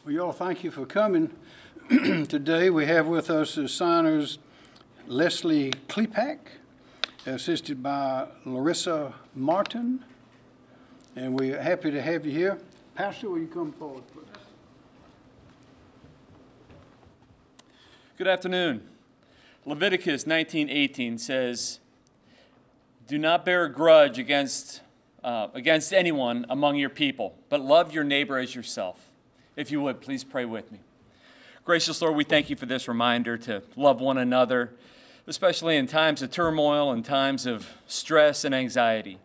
Well, y'all, thank you for coming. Today we have with us as signers Leslie Klepak, assisted by Larissa Martin, and we're happy to have you here. Pastor, will you come forward, please? Good afternoon. Leviticus 19:18 says, "Do not bear a grudge against anyone among your people, but love your neighbor as yourself." If you would, please pray with me. Gracious Lord, we thank you for this reminder to love one another, especially in times of turmoil and times of stress and anxiety.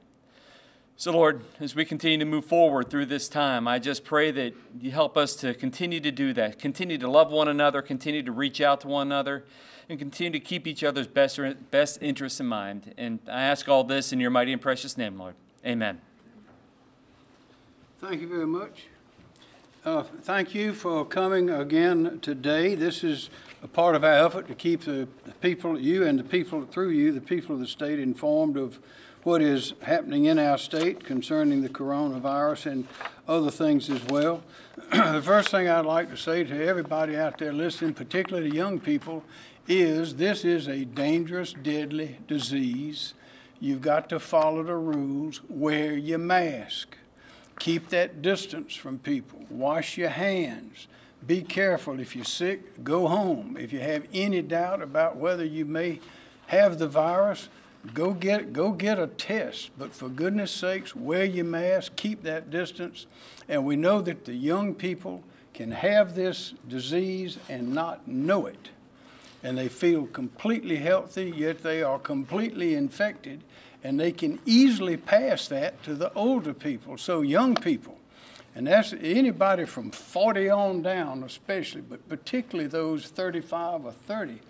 So Lord, as we continue to move forward through this time, I just pray that you help us to continue to do that, continue to love one another, continue to reach out to one another, and continue to keep each other's best interests in mind. And I ask all this in your mighty and precious name, Lord. Amen. Thank you very much. Thank you for coming again today. This is a part of our effort to keep the people, you and the people through you, the people of the state, informed of what is happening in our state concerning the coronavirus and other things as well. The first thing I'd like to say to everybody out there listening, particularly to young people, is this is a dangerous, deadly disease. You've got to follow the rules. Wear your mask. Keep that distance from people. Wash your hands. Be careful. If you're sick, go home. If you have any doubt about whether you may have the virus, go get a test. But for goodness sakes, wear your mask. Keep that distance. And we know that the young people can have this disease and not know it. And they feel completely healthy, yet they are completely infected. And they can easily pass that to the older people, so young people. And that's anybody from 40 on down especially, but particularly those 35 or 30.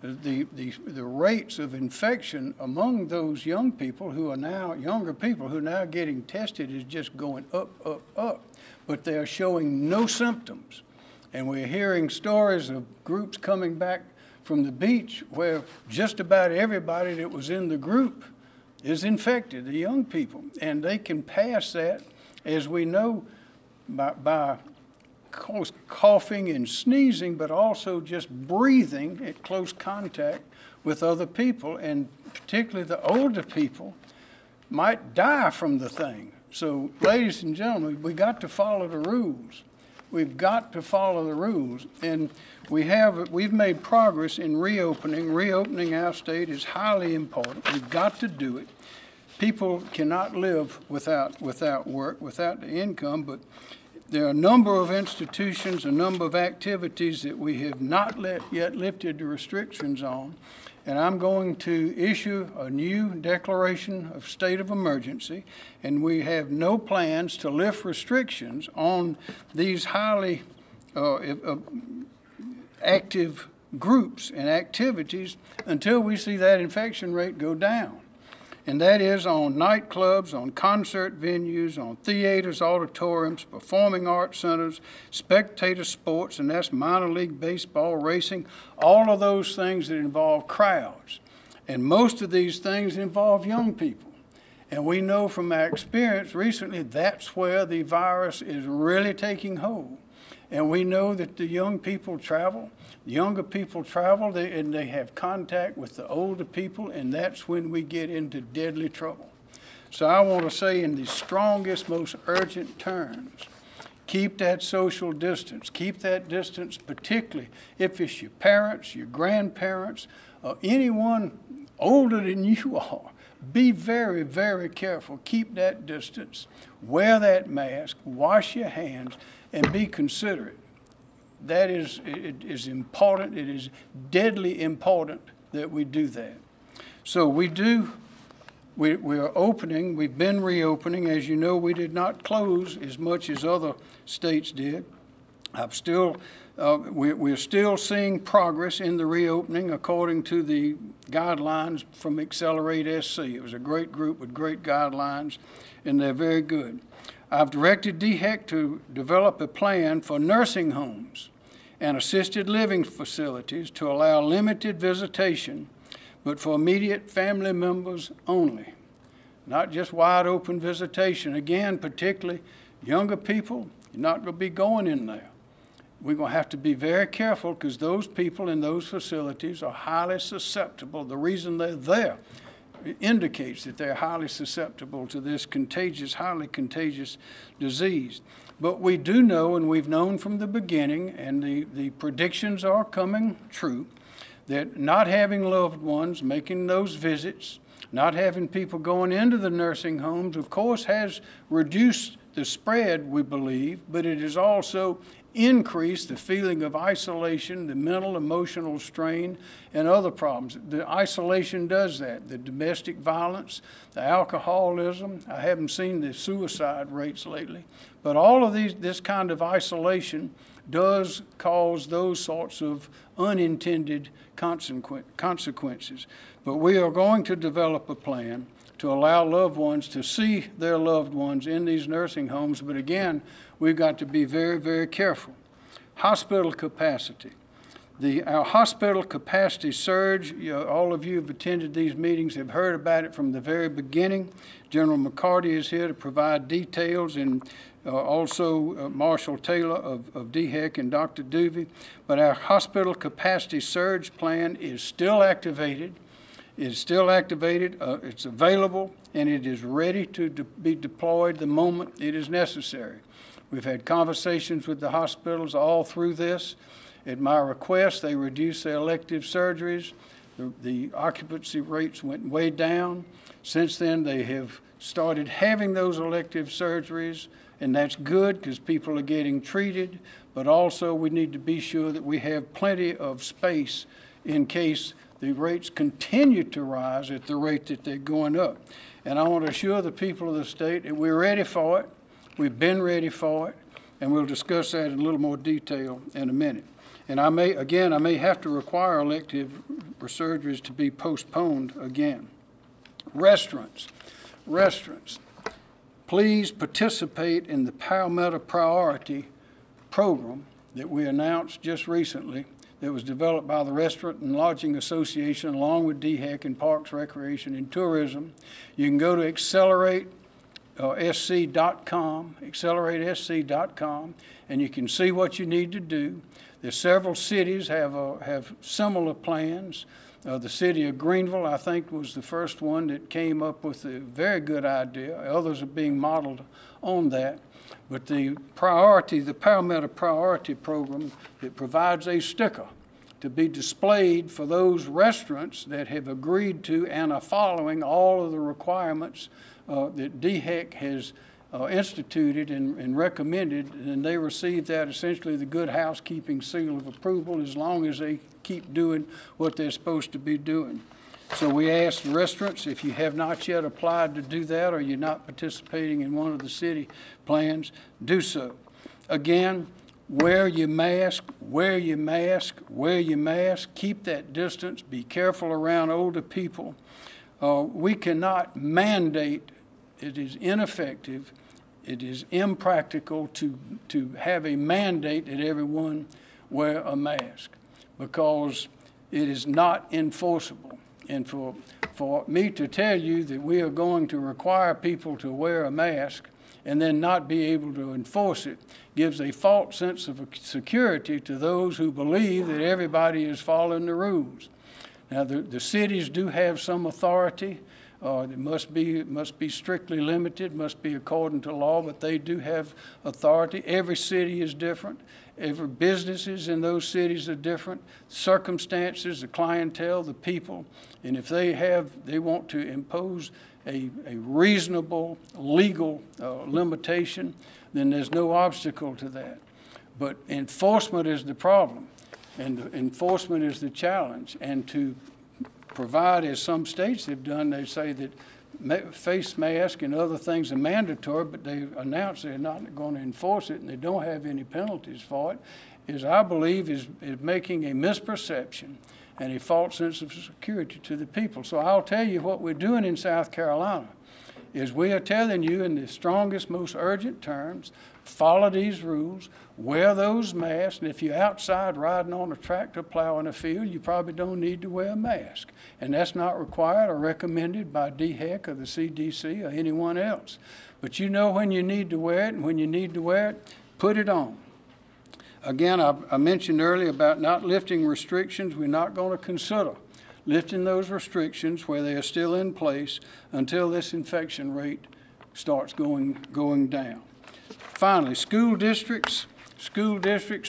The rates of infection among those young people who are now, younger people who are now getting tested is just going up, up, up. But they're showing no symptoms. And we're hearing stories of groups coming back from the beach where just about everybody that was in the group is infected, the young people, and they can pass that, as we know, by coughing and sneezing, but also just breathing at close contact with other people, and particularly the older people might die from the thing. So, ladies and gentlemen, we got to follow the rules. We've got to follow the rules, and we've made progress in reopening. Reopening our state is highly important. We've got to do it. People cannot live without work, without the income, but there are a number of institutions, a number of activities that we have not yet lifted the restrictions on, and I'm going to issue a new declaration of state of emergency, and we have no plans to lift restrictions on these highly active groups and activities until we see that infection rate go down. And that is on nightclubs, on concert venues, on theaters, auditoriums, performing arts centers, spectator sports, and that's minor league baseball, racing, all of those things that involve crowds. And most of these things involve young people. And we know from our experience recently that's where the virus is really taking hold. And we know that the young people travel. The younger people travel, and they have contact with the older people, and that's when we get into deadly trouble. So I want to say in the strongest, most urgent terms, keep that social distance. Keep that distance, particularly if it's your parents, your grandparents, or anyone older than you are. Be very, very careful. Keep that distance. Wear that mask. Wash your hands. And be considerate. That is, it is important. It is deadly important that we do that. So we are opening. We've been reopening. As you know, we did not close as much as other states did. We're still seeing progress in the reopening according to the guidelines from Accelerate SC. It was a great group with great guidelines, and they're very good. I've directed DHEC to develop a plan for nursing homes and assisted living facilities to allow limited visitation, but for immediate family members only. Not just wide open visitation. Again, particularly younger people, you're not going to be going in there. we're going to have to be very careful because those people in those facilities are highly susceptible. The reason they're there indicates that they're highly susceptible to this contagious, highly contagious disease. But we do know, and we've known from the beginning, and the predictions are coming true, that not having loved ones, making those visits, not having people going into the nursing homes, of course, has reduced the spread, we believe, but it has also increased the feeling of isolation, the mental, emotional strain, and other problems. The isolation does that. The domestic violence, the alcoholism. I haven't seen the suicide rates lately, but all of this kind of isolation does cause those sorts of unintended consequences. But we are going to develop a plan to allow loved ones to see their loved ones in these nursing homes. But again, we've got to be very, very careful. Hospital capacity. Our hospital capacity surge, all of you have attended these meetings, have heard about it from the very beginning. General McCarty is here to provide details, and also Marshall Taylor of DHEC and Dr. Duvey. But our hospital capacity surge plan is still activated. It's available, and it is ready to be deployed the moment it is necessary. We've had conversations with the hospitals all through this. At my request, they reduced their elective surgeries. The occupancy rates went way down. Since then, they have started having those elective surgeries, and that's good because people are getting treated, but also we need to be sure that we have plenty of space in case the rates continue to rise at the rate that they're going up. And I want to assure the people of the state that we're ready for it. We've been ready for it, and we'll discuss that in a little more detail in a minute. And I may have to require elective surgeries to be postponed again. Restaurants. Please participate in the Palmetto Priority program that we announced just recently, that was developed by the Restaurant and Lodging Association along with DHEC and Parks, Recreation, and Tourism. You can go to acceleratesc.com, and you can see what you need to do. There's several cities have similar plans. The city of Greenville, I think, was the first one that came up with a very good idea. Others are being modeled on that. But the Palmetto Priority Program, it provides a sticker to be displayed for those restaurants that have agreed to and are following all of the requirements that DHEC has instituted and recommended, and they receive that, essentially the good housekeeping seal of approval, as long as they keep doing what they're supposed to be doing. So we ask the restaurants, if you have not yet applied to do that or you're not participating in one of the city plans, do so. Again, wear your mask, wear your mask, wear your mask, keep that distance, be careful around older people. We cannot mandate. It is ineffective. It is impractical to have a mandate that everyone wear a mask, because it is not enforceable. And for me to tell you that we are going to require people to wear a mask and then not be able to enforce it gives a false sense of security to those who believe that everybody is following the rules. Now, the cities do have some authority. It must be strictly limited, must be according to law, but they do have authority. Every city is different. Every businesses in those cities are different. Circumstances, the clientele, the people, and if they want to impose a reasonable legal limitation, then there's no obstacle to that. But enforcement is the problem, and enforcement is the challenge. And to provide, as some states have done, they say that face mask and other things are mandatory, but they announce they're not going to enforce it and they don't have any penalties for it, I believe is making a misperception and a false sense of security to the people. So I'll tell you what we're doing in South Carolina is we are telling you in the strongest, most urgent terms, follow these rules, wear those masks, and if you're outside riding on a tractor plow in a field, you probably don't need to wear a mask. And that's not required or recommended by DHEC or the CDC or anyone else. But you know when you need to wear it, and when you need to wear it, put it on. Again, I mentioned earlier about not lifting restrictions. We're not going to consider lifting those restrictions where they are still in place until this infection rate starts going down. Finally, school districts,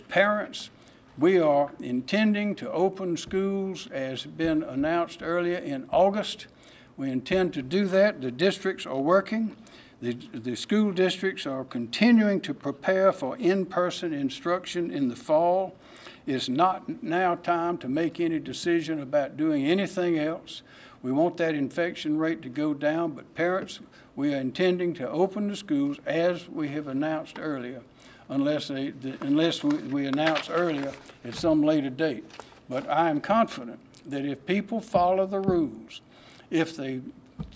parents, we are intending to open schools as been announced earlier in August. We intend to do that. The districts are working. The school districts are continuing to prepare for in-person instruction in the fall. It's not now time to make any decision about doing anything else. We want that infection rate to go down, but parents, we are intending to open the schools as we have announced earlier, unless we announce earlier at some later date. But I am confident that if people follow the rules, if they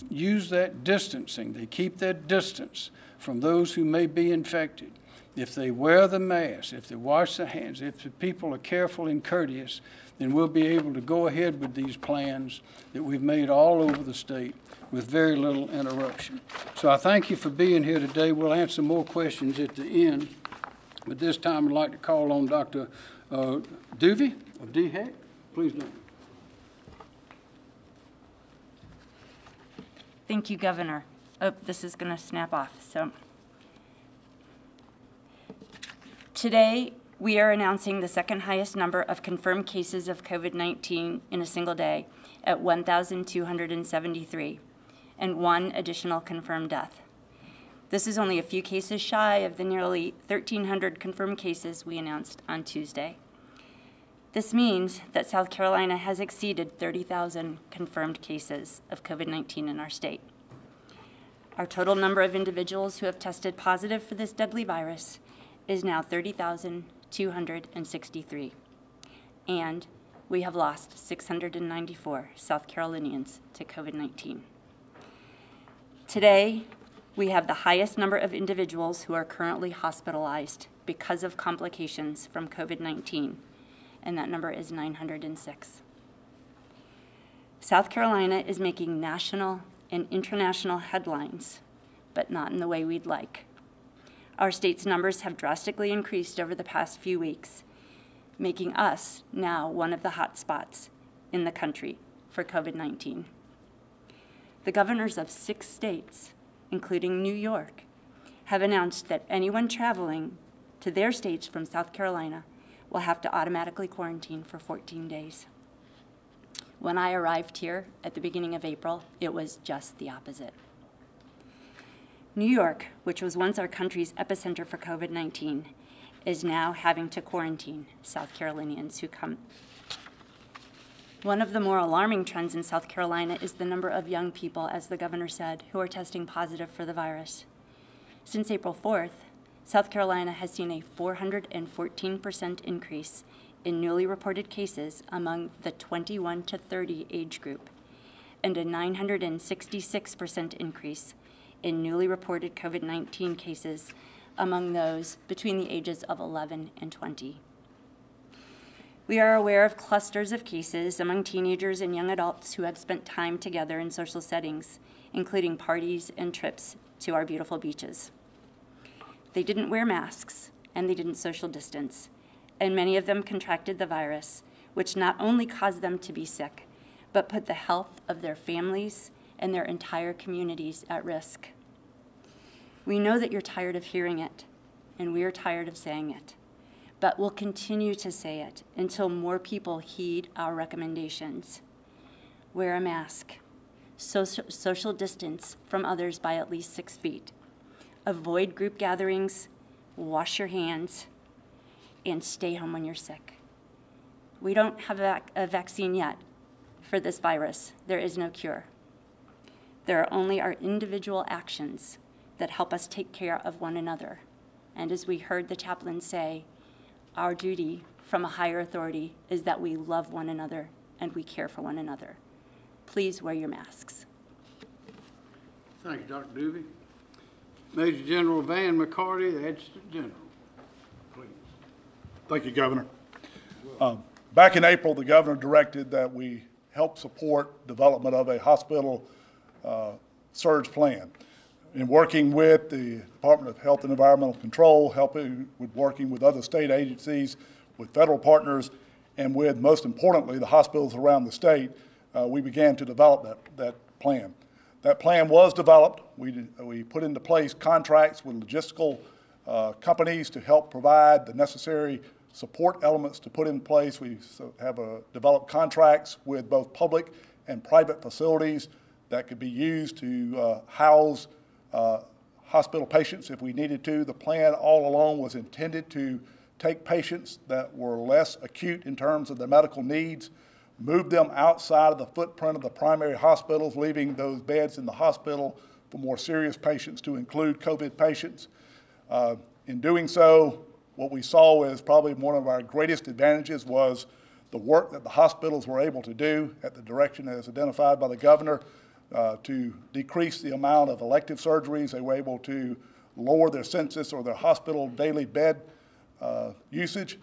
use that distancing, they keep that distance from those who may be infected, if they wear the mask, if they wash their hands, if the people are careful and courteous, then we'll be able to go ahead with these plans that we've made all over the state with very little interruption. So I thank you for being here today. We'll answer more questions at the end, but this time I'd like to call on Dr. Duvey of DHEC. Please do. Thank you, Governor. Oh, this is going to snap off. So today, we are announcing the second highest number of confirmed cases of COVID-19 in a single day at 1,273, and one additional confirmed death. This is only a few cases shy of the nearly 1,300 confirmed cases we announced on Tuesday. This means that South Carolina has exceeded 30,000 confirmed cases of COVID-19 in our state. Our total number of individuals who have tested positive for this deadly virus is now 30,263, and we have lost 694 South Carolinians to COVID-19. Today, we have the highest number of individuals who are currently hospitalized because of complications from COVID-19, and that number is 906. South Carolina is making national and international headlines, but not in the way we'd like. Our state's numbers have drastically increased over the past few weeks, making us now one of the hot spots in the country for COVID-19. The governors of 6 states, including New York, have announced that anyone traveling to their states from South Carolina will have to automatically quarantine for 14 days. When I arrived here at the beginning of April, it was just the opposite. New York, which was once our country's epicenter for COVID-19, is now having to quarantine South Carolinians who come. One of the more alarming trends in South Carolina is the number of young people, as the governor said, who are testing positive for the virus. Since April 4th, South Carolina has seen a 414% increase in newly reported cases among the 21 to 30 age group, and a 966% increase in newly reported COVID-19 cases among those between the ages of 11 and 20. We are aware of clusters of cases among teenagers and young adults who have spent time together in social settings, including parties and trips to our beautiful beaches. They didn't wear masks, and they didn't social distance, and many of them contracted the virus, which not only caused them to be sick, but put the health of their families and their entire communities at risk. We know that you're tired of hearing it, and we are tired of saying it, but we'll continue to say it until more people heed our recommendations. Wear a mask, social distance from others by at least 6 feet, avoid group gatherings, wash your hands, and stay home when you're sick. We don't have a vaccine yet for this virus. There is no cure. There are only our individual actions that help us take care of one another. And as we heard the chaplain say, our duty from a higher authority is that we love one another and we care for one another. Please wear your masks. Thank you, Dr. Duvey. Major General Van McCarty, the Adjutant General. Please. Thank you, Governor. Back in April, the governor directed that we help support development of a hospital surge plan. In working with the Department of Health and Environmental Control, working with other state agencies, with federal partners, and with, most importantly, the hospitals around the state, we began to develop that plan. That plan was developed. We put into place contracts with logistical companies to help provide the necessary support elements to put in place. We have developed contracts with both public and private facilities that could be used to house hospital patients if we needed to. The plan all along was intended to take patients that were less acute in terms of their medical needs, move them outside of the footprint of the primary hospitals, leaving those beds in the hospital for more serious patients, to include COVID patients. In doing so, what we saw as probably one of our greatest advantages was the work that the hospitals were able to do at the direction as identified by the governor to decrease the amount of elective surgeries. They were able to lower their census or their hospital daily bed usage.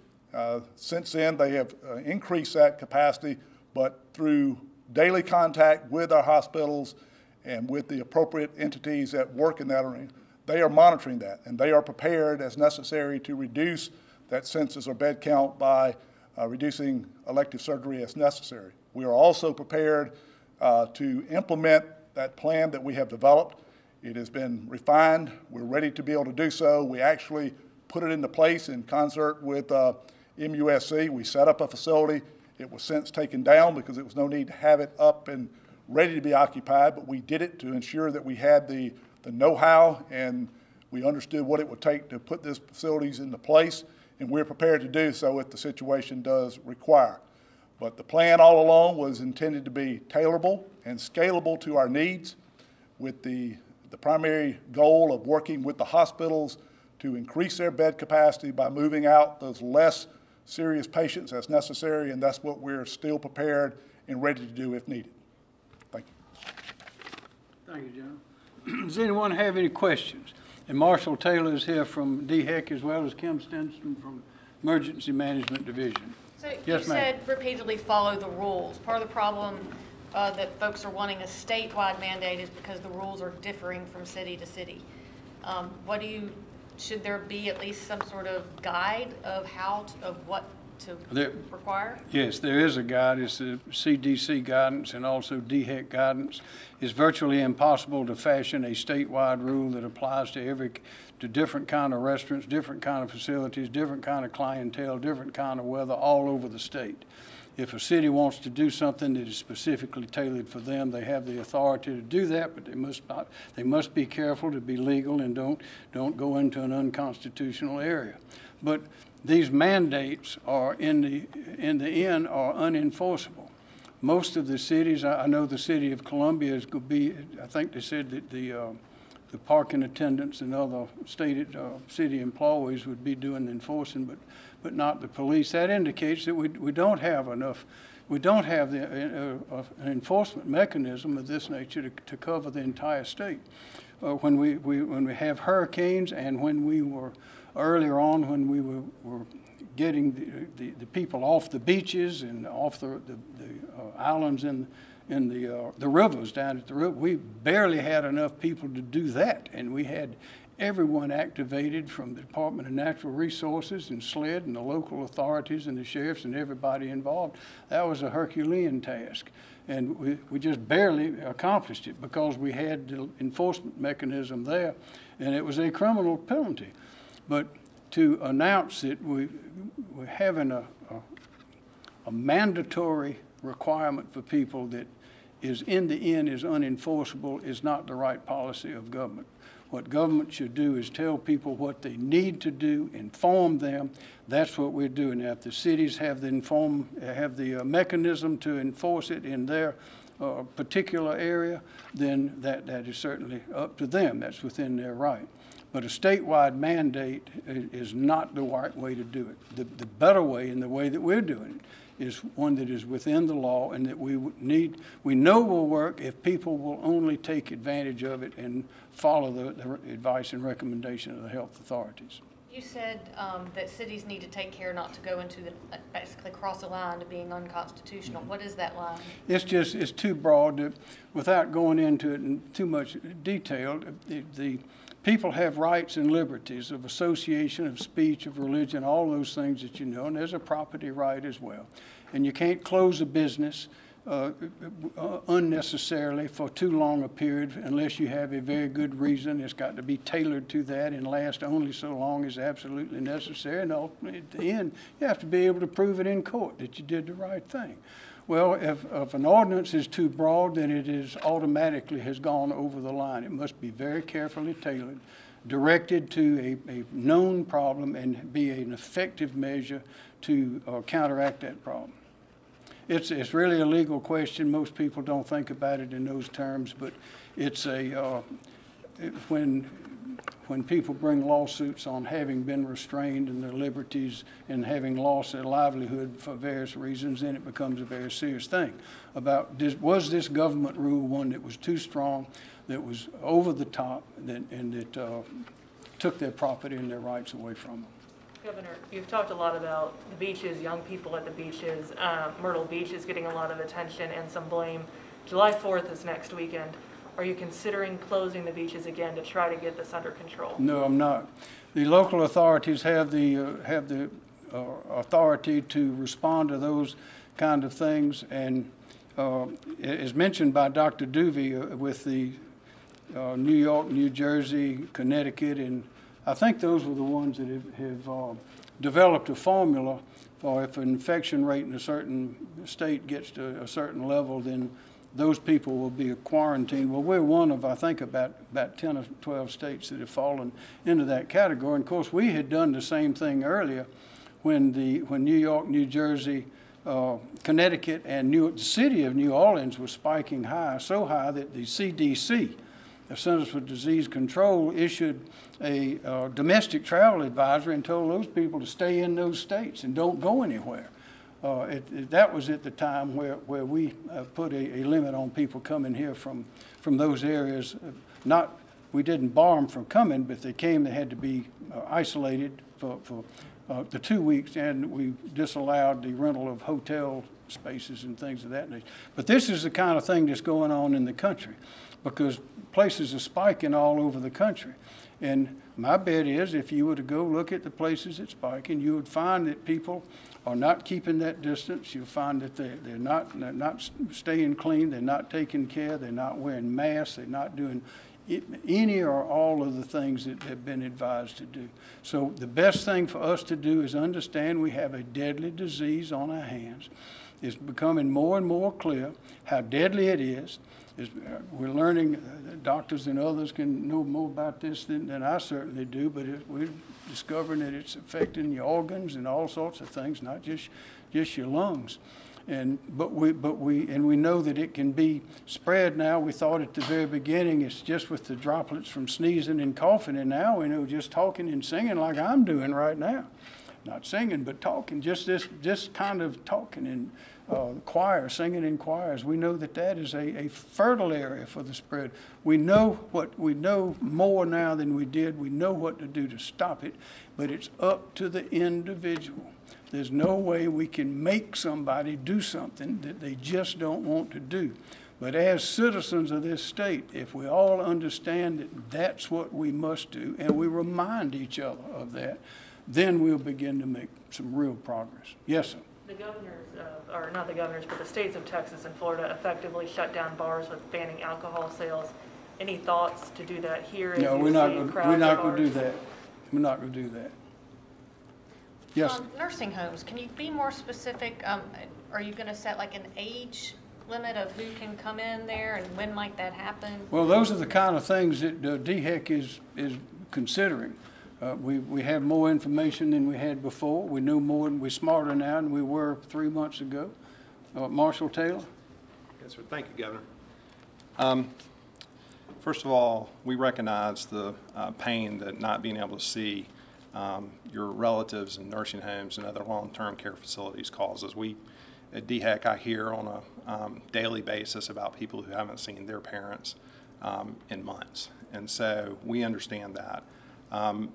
Since then, they have increased that capacity, but through daily contact with our hospitals and with the appropriate entities that work in that arena, they are monitoring that, and they are prepared as necessary to reduce that census or bed count by reducing elective surgery as necessary. We are also prepared to implement that plan that we have developed. It has been refined. We're ready to be able to do so. We actually put it into place in concert with MUSC. We set up a facility. It was since taken down because there was no need to have it up and ready to be occupied, but we did it to ensure that we had the know-how and we understood what it would take to put these facilities into place, and we're prepared to do so if the situation does require. But the plan all along was intended to be tailorable and scalable to our needs, with the primary goal of working with the hospitals to increase their bed capacity by moving out those less serious patients as necessary, and that's what we're still prepared and ready to do if needed. Thank you. Thank you, General. Does anyone have any questions? And Marshall Taylor is here from DHEC, as well as Kim Stinson from Emergency Management Division. So yes, you said repeatedly follow the rules. Part of the problem that folks are wanting a statewide mandate is because the rules are differing from city to city. Should there be at least some sort of guide of what to require? Yes, there is a guide. It's the CDC guidance and also DHEC guidance. It's virtually impossible to fashion a statewide rule that applies to different kind of restaurants, different kind of facilities, different kind of clientele, different kind of weather all over the state. If a city wants to do something that is specifically tailored for them, they have the authority to do that, but they must be careful to be legal and don't go into an unconstitutional area. But these mandates are in the end are unenforceable. Most of the cities, I know the city of Columbia is going to be, I think they said that the parking attendants and other city employees would be doing the enforcing, but not the police. That indicates that we don't have enough. We don't have an enforcement mechanism of this nature to cover the entire state. When we have hurricanes, and when we were earlier on, when we were getting the people off the beaches and off the islands in the rivers down at the river, we barely had enough people to do that, and we had everyone activated from the Department of Natural Resources and SLED and the local authorities and the sheriffs and everybody involved. That was a Herculean task, and we just barely accomplished it because we had the enforcement mechanism there, and it was a criminal penalty. But to announce that we're having a mandatory requirement for people that is in the end is unenforceable is not the right policy of government. What government should do is tell people what they need to do, inform them. That's what we're doing. Now, if the cities have the mechanism to enforce it in their particular area, then that is certainly up to them. That's within their right. But a statewide mandate is not the right way to do it. The better way, and the way that we're doing it, is one that is within the law and that we know will work if people will only take advantage of it and follow the advice and recommendation of the health authorities. You said that cities need to take care not to go into basically cross a line to being unconstitutional. What is that line? It's too broad. Without going into it in too much detail, the people have rights and liberties of association, of speech, of religion, all those things that you know, and there's a property right as well. And you can't close a business unnecessarily for too long a period unless you have a very good reason. It's got to be tailored to that and last only so long as absolutely necessary. And ultimately, at the end, you have to be able to prove it in court that you did the right thing. Well, if an ordinance is too broad, then it is automatically has gone over the line. It must be very carefully tailored, directed to a known problem, and be an effective measure to counteract that problem. It's really a legal question. Most people don't think about it in those terms, but it's when people bring lawsuits on having been restrained in their liberties and having lost their livelihood for various reasons, then it becomes a very serious thing. Was this government rule one that was too strong, that was over the top, and that took their property and their rights away from them? Governor, you've talked a lot about the beaches, young people at the beaches. Myrtle Beach is getting a lot of attention and some blame. July 4th is next weekend. Are you considering closing the beaches again to try to get this under control? No, I'm not. The local authorities have the authority to respond to those kind of things, and as mentioned by Dr. Duvey with the New York, New Jersey, Connecticut, and I think those were the ones that have developed a formula for if an infection rate in a certain state gets to a certain level, then those people will be quarantined. Well, we're one of, I think, about 10 or 12 states that have fallen into that category. And of course, we had done the same thing earlier when New York, New Jersey, Connecticut, and the city of New Orleans was spiking high, so high that the CDC, the Centers for Disease Control, issued a domestic travel advisory and told those people to stay in those states and don't go anywhere. That was at the time where we put a limit on people coming here from those areas. We didn't bar them from coming, but if they came, they had to be isolated for the 2 weeks, and we disallowed the rental of hotel spaces and things of that nature. But this is the kind of thing that's going on in the country, because places are spiking all over the country. And my bet is if you were to go look at the places that's spiking, you would find that people are not keeping that distance. You'll find that they're not staying clean, they're not taking care, they're not wearing masks, they're not doing any or all of the things that they've been advised to do. So the best thing for us to do is understand we have a deadly disease on our hands. It's becoming more and more clear how deadly it is. We're learning, doctors and others can know more about this than I certainly do, but we're discovering that it's affecting your organs and all sorts of things, not just your lungs. But we know that it can be spread now. We thought at the very beginning it's just with the droplets from sneezing and coughing, and now we know just talking and singing like I'm doing right now. Not singing, but talking, just kind of talking in choir, singing in choirs. We know that is a fertile area for the spread. We know more now than we did. We know what to do to stop it, but it's up to the individual. There's no way we can make somebody do something that they just don't want to do. But as citizens of this state, if we all understand that that's what we must do, and we remind each other of that, then we'll begin to make some real progress. Yes, sir. The governors, or not the governors, but the states of Texas and Florida effectively shut down bars with banning alcohol sales. Any thoughts to do that here? No, we're not going to do that. We're not going to do that. Yes. Nursing homes, can you be more specific? Are you going to set like an age limit of who can come in there, and when might that happen? Well, those are the kind of things that DHEC is considering. We have more information than we had before. We know more, and we're smarter now than we were 3 months ago. Marshall Taylor? Yes, sir. Thank you, Governor. First of all, we recognize the pain that not being able to see your relatives in nursing homes and other long-term care facilities causes. We at DHEC, I hear on a daily basis about people who haven't seen their parents in months, and so we understand that.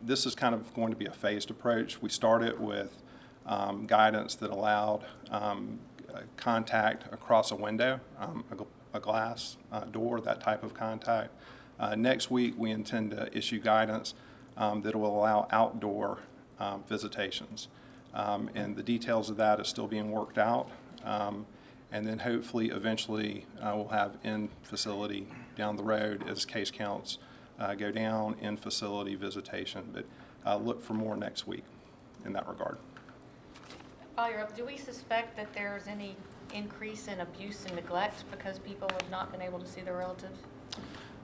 This is kind of going to be a phased approach. We started with guidance that allowed contact across a window, a glass door, that type of contact. Next week, we intend to issue guidance that will allow outdoor visitations. And the details of that is still being worked out. And then hopefully, eventually, we'll have in-facility down the road as case counts go down, in-facility visitation. But look for more next week in that regard. While you're up, do we suspect that there's any increase in abuse and neglect because people have not been able to see their relatives?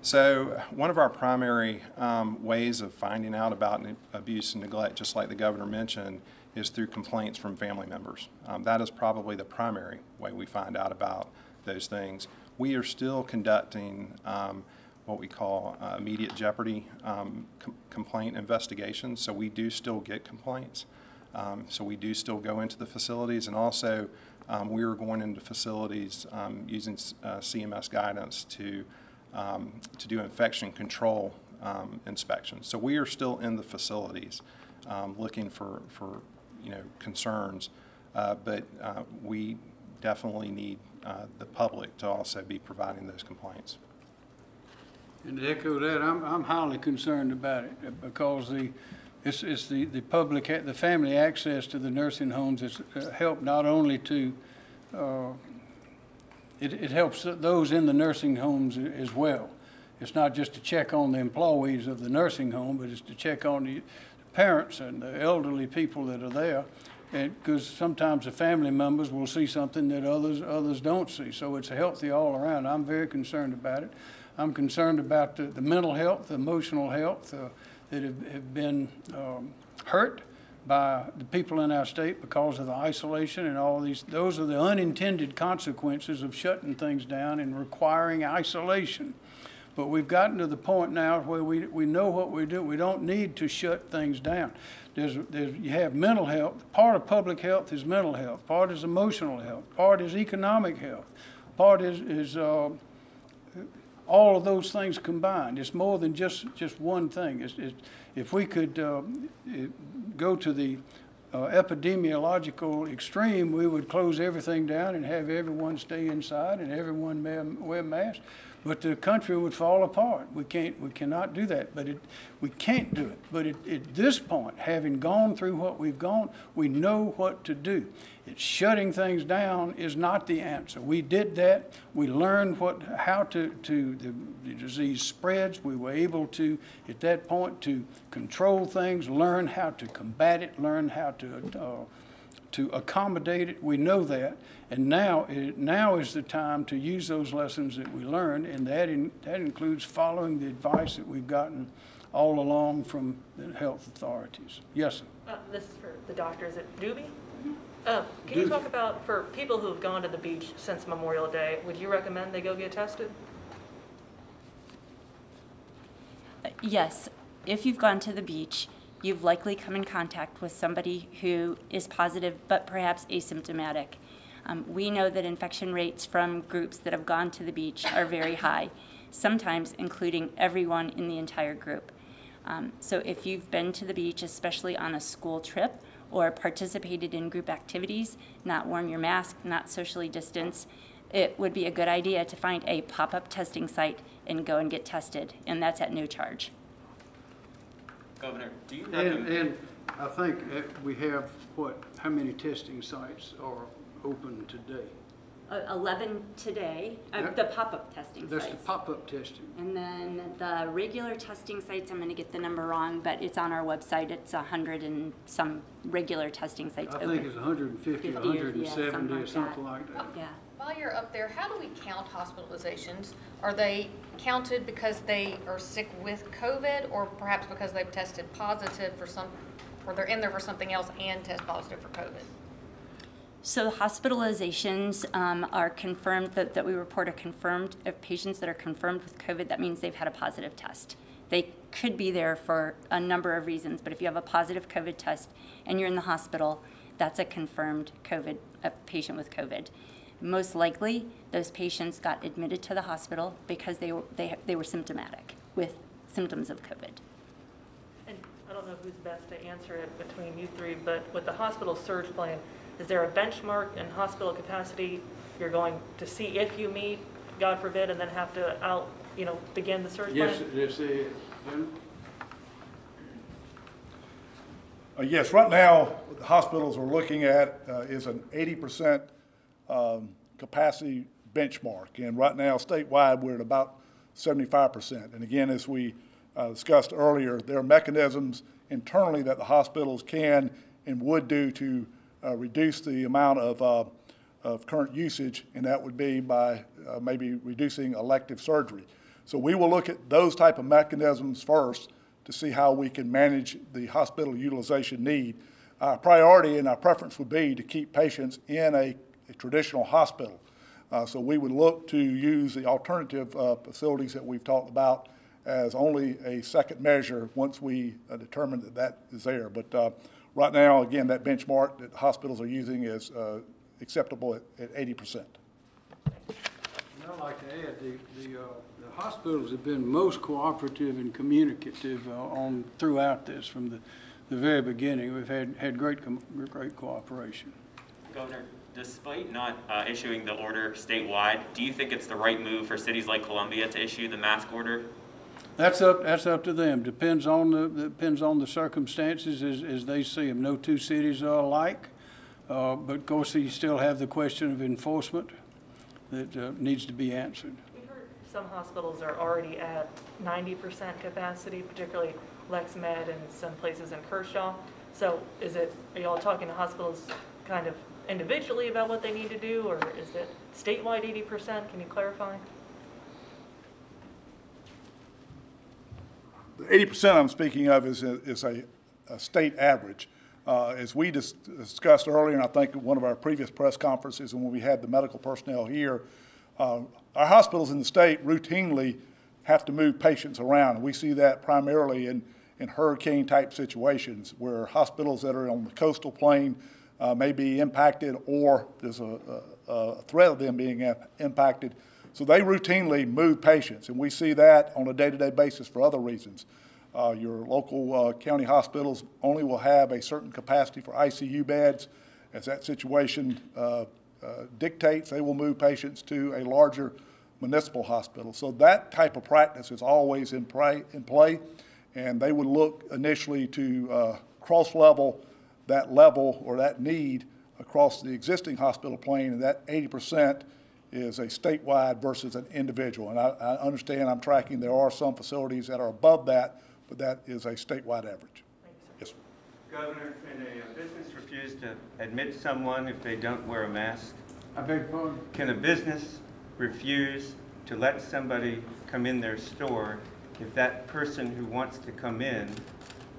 So one of our primary ways of finding out about abuse and neglect, just like the governor mentioned, is through complaints from family members. That is probably the primary way we find out about those things. We are still conducting what we call immediate jeopardy complaint investigations, so we do still get complaints. So we do still go into the facilities, and also we are going into facilities using CMS guidance to do infection control inspections. So we are still in the facilities looking for concerns, but we definitely need the public to also be providing those complaints. And to echo that, I'm highly concerned about it because it's the public, the family access to the nursing homes has helped not only to it helps those in the nursing homes as well. It's not just to check on the employees of the nursing home, but it's to check on the parents and the elderly people that are there, and because sometimes the family members will see something that others don't see. So it's healthy all around. I'm very concerned about it. I'm concerned about the mental health, the emotional health that have been hurt by the people in our state because of the isolation and all these. Those are the unintended consequences of shutting things down and requiring isolation. But we've gotten to the point now where we know what we do. We don't need to shut things down. You have mental health. Part of public health is mental health. Part is emotional health. Part is economic health. Part is all of those things combined. It's more than just one thing. If we could go to the epidemiological extreme, we would close everything down and have everyone stay inside and everyone wear masks. But the country would fall apart. We cannot do that. But we can't do it. But at this point, having gone through what we've gone, we know what to do. Shutting things down is not the answer. We did that. We learned how the disease spreads. We were able to, at that point, to control things, learn how to combat it, learn how to accommodate it. We know that. And now is the time to use those lessons that we learned, and that includes following the advice that we've gotten all along from the health authorities. Yes, sir. This is for the doctor. Is it Doobie? Can you talk about, for people who have gone to the beach since Memorial Day, would you recommend they go get tested? Yes. If you've gone to the beach, you've likely come in contact with somebody who is positive but perhaps asymptomatic. We know that infection rates from groups that have gone to the beach are very high, sometimes including everyone in the entire group. So if you've been to the beach, especially on a school trip, or participated in group activities, not worn your mask, not socially distanced, it would be a good idea to find a pop-up testing site and go and get tested, and that's at no charge. Governor, do you And I think we have, how many testing sites are open today? 11 today, Yep. the pop-up testing That's sites. the pop-up testing. And then the regular testing sites, I'm going to get the number wrong, but it's on our website. It's 100 and some regular testing sites I open. think it's 150 or 50 or, yeah, 170 or something something like like that. Yeah. While you're up there, how do we count hospitalizations? Are they counted because they are sick with COVID, or perhaps because they've tested positive or they're in there for something else and test positive for COVID? So hospitalizations are confirmed, that we report are confirmed. Of patients that are confirmed with COVID, that means they've had a positive test. They could be there for a number of reasons, but if you have a positive COVID test and you're in the hospital, that's a confirmed a patient with COVID. Most likely, those patients got admitted to the hospital because they were symptomatic with symptoms of COVID. And I don't know who's best to answer it between you three, but with the hospital surge plan, is there a benchmark in hospital capacity you're going to see if you meet, God forbid, and then have to begin the surge plan? Yes, Yes, right now, what the hospitals are looking at is an 80% capacity benchmark. And right now, statewide, we're at about 75%. And again, as we discussed earlier, there are mechanisms internally that the hospitals can and would do to reduce the amount of current usage, and that would be by maybe reducing elective surgery. So we will look at those type of mechanisms first to see how we can manage the hospital utilization need. Our priority and our preference would be to keep patients in a traditional hospital. So we would look to use the alternative facilities that we've talked about as only a second measure once we determine that that is there. But right now, again, that benchmark that hospitals are using is acceptable at 80%. And I'd like to add, the hospitals have been most cooperative and communicative throughout this from the very beginning. We've had great cooperation. Governor, despite not issuing the order statewide, do you think it's the right move for cities like Columbia to issue the mask order? That's up to them. Depends on the circumstances as they see them. No two cities are alike, but of course you still have the question of enforcement that needs to be answered. We've heard some hospitals are already at 90% capacity, particularly LexMed and some places in Kershaw. So are y'all talking to hospitals kind of individually about what they need to do, or is it statewide 80%? Can you clarify? The 80% I'm speaking of is a state average. As we discussed earlier, and I think at one of our previous press conferences and when we had the medical personnel here, our hospitals in the state routinely have to move patients around. We see that primarily in hurricane-type situations where hospitals that are on the coastal plain may be impacted, or there's a threat of them being impacted. So they routinely move patients, and we see that on a day-to-day basis for other reasons. Your local county hospitals only will have a certain capacity for ICU beds. As that situation dictates, they will move patients to a larger municipal hospital. So that type of practice is always in play, and they would look initially to cross-level that level or that need across the existing hospital plane, and that 80% is a statewide versus an individual. And I understand, I'm tracking, there are some facilities that are above that, but that is a statewide average. Yes, sir. Governor, can a business refuse to admit someone if they don't wear a mask? I beg your pardon? Can a business refuse to let somebody come in their store if that person who wants to come in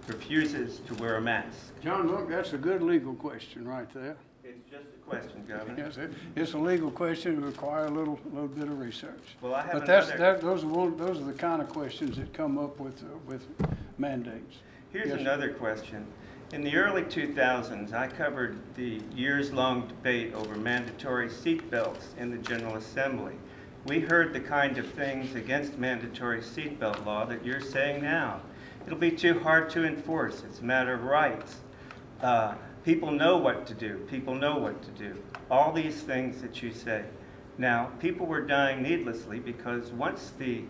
refuses to wear a mask? John, look, that's a good legal question right there. It's just a question, Governor. Yes, it's a legal question. It requires a little bit of research. Well, I have but another. those are the kind of questions that come up with mandates. Here's Yes, another question. In the early 2000s, I covered the years-long debate over mandatory seat belts in the General Assembly. We heard the kind of things against mandatory seatbelt law that you're saying now. It'll be too hard to enforce. It's a matter of rights. People know what to do. People know what to do. All these things that you say. Now, people were dying needlessly because once the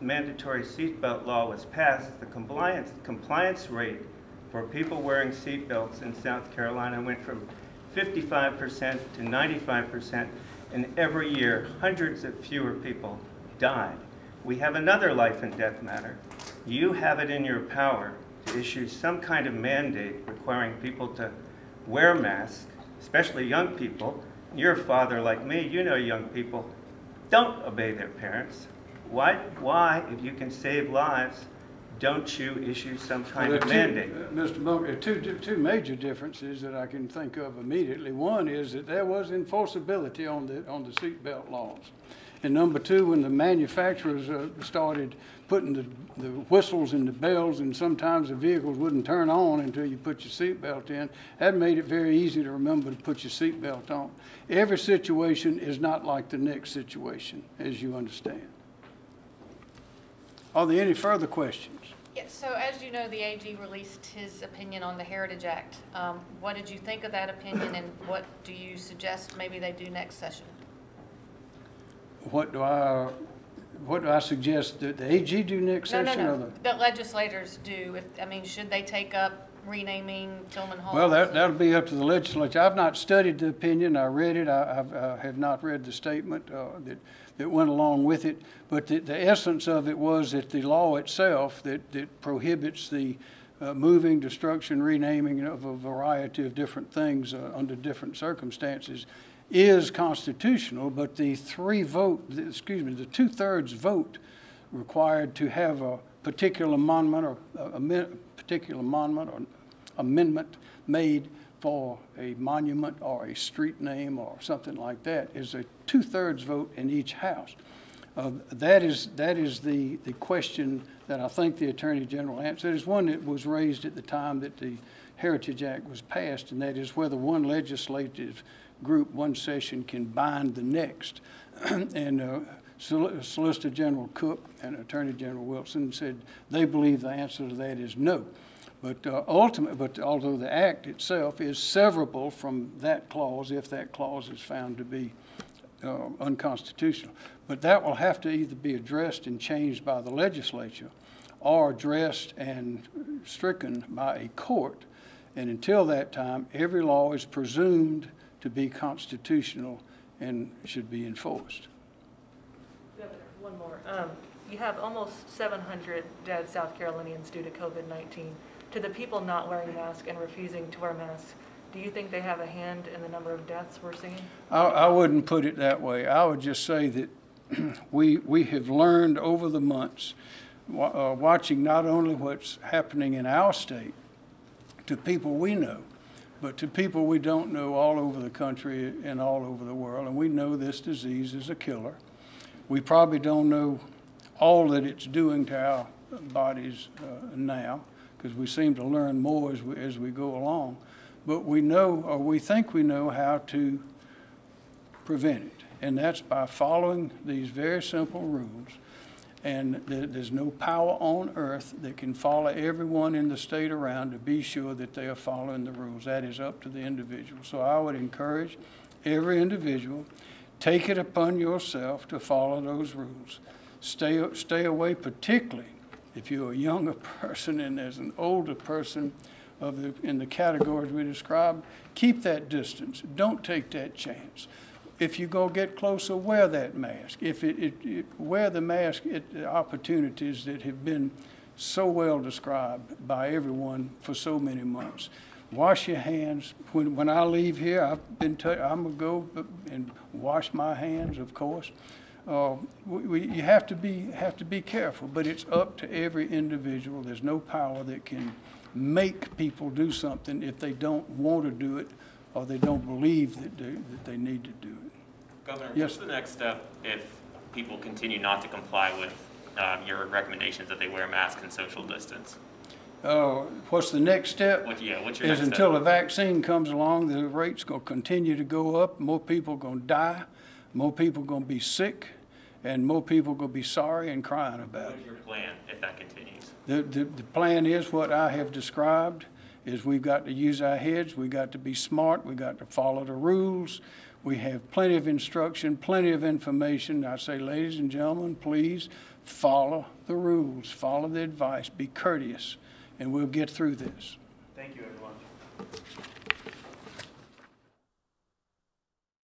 mandatory seatbelt law was passed, the compliance rate for people wearing seatbelts in South Carolina went from 55% to 95%, and every year, hundreds of fewer people died. We have another life and death matter. You have it in your power to issue some kind of mandate requiring people to wear masks, especially young people. You're a father like me, you know young people don't obey their parents. Why, if you can save lives, don't you issue some kind of mandate? Mr. Bunker, two major differences that I can think of immediately. One is that there was enforceability on the seatbelt laws. And number two, when the manufacturers started putting the whistles and the bells, and sometimes the vehicles wouldn't turn on until you put your seatbelt in, that made it very easy to remember to put your seatbelt on. Every situation is not like the next situation, as you understand. Are there any further questions? Yes, so as you know, the AG released his opinion on the Heritage Act. What did you think of that opinion, and what do you suggest maybe they do next session? What do I suggest that the AG do next session? No. The legislators do. Should they take up renaming Tillman Hall? Well, that'll be up to the legislature. I've not studied the opinion. I read it. I have not read the statement that went along with it. But the essence of it was that the law itself that prohibits the moving, destruction, renaming of a variety of different things under different circumstances is constitutional, but the two-thirds vote required to have a particular amendment or amendment made for a monument or a street name or something like that is a two-thirds vote in each house. That is the question that I think the Attorney General answered. It's one that was raised at the time that the Heritage Act was passed, and that is whether one legislative group, one session, can bind the next. And Solicitor General Cook and Attorney General Wilson said they believe the answer to that is no. But although the act itself is severable from that clause, if that clause is found to be unconstitutional, but that will have to either be addressed and changed by the legislature or addressed and stricken by a court. And until that time, every law is presumed to be constitutional and should be enforced. Governor, one more. You have almost 700 dead South Carolinians due to COVID-19. To the people not wearing masks and refusing to wear masks, do you think they have a hand in the number of deaths we're seeing? I wouldn't put it that way. I would just say that we have learned over the months, watching not only what's happening in our state to people we know, but to people we don't know all over the country and all over the world. And we know this disease is a killer. We probably don't know all that it's doing to our bodies now, because we seem to learn more as we go along. But we know, or we think we know, how to prevent it. And that's by following these very simple rules. And there's no power on earth that can follow everyone in the state around to be sure that they are following the rules. That is up to the individual. So I would encourage every individual, take it upon yourself to follow those rules. Stay away, particularly if you're a younger person and there's an older person in the categories we described. Keep that distance. Don't take that chance. If you go get closer, wear that mask. Wear the mask at the opportunities that have been so well described by everyone for so many months. Wash your hands. When I leave here, I'm gonna go and wash my hands, of course. You have to be careful, but it's up to every individual. There's no power that can make people do something if they don't want to do it or they don't believe that they need to do it. Governor, yes. What's the next step if people continue not to comply with your recommendations that they wear masks and social distance? What's the next step? What's your next until step? a vaccine comes along, the rate's going to continue to go up. More people are going to die. More people are going to be sick. And more people are going to be sorry and crying about it. What is your plan if that continues? The plan is what I have described, is we've got to use our heads, we've got to be smart, we've got to follow the rules. We have plenty of instruction, plenty of information. I say, ladies and gentlemen, please follow the rules, follow the advice, be courteous, and we'll get through this. Thank you, everyone.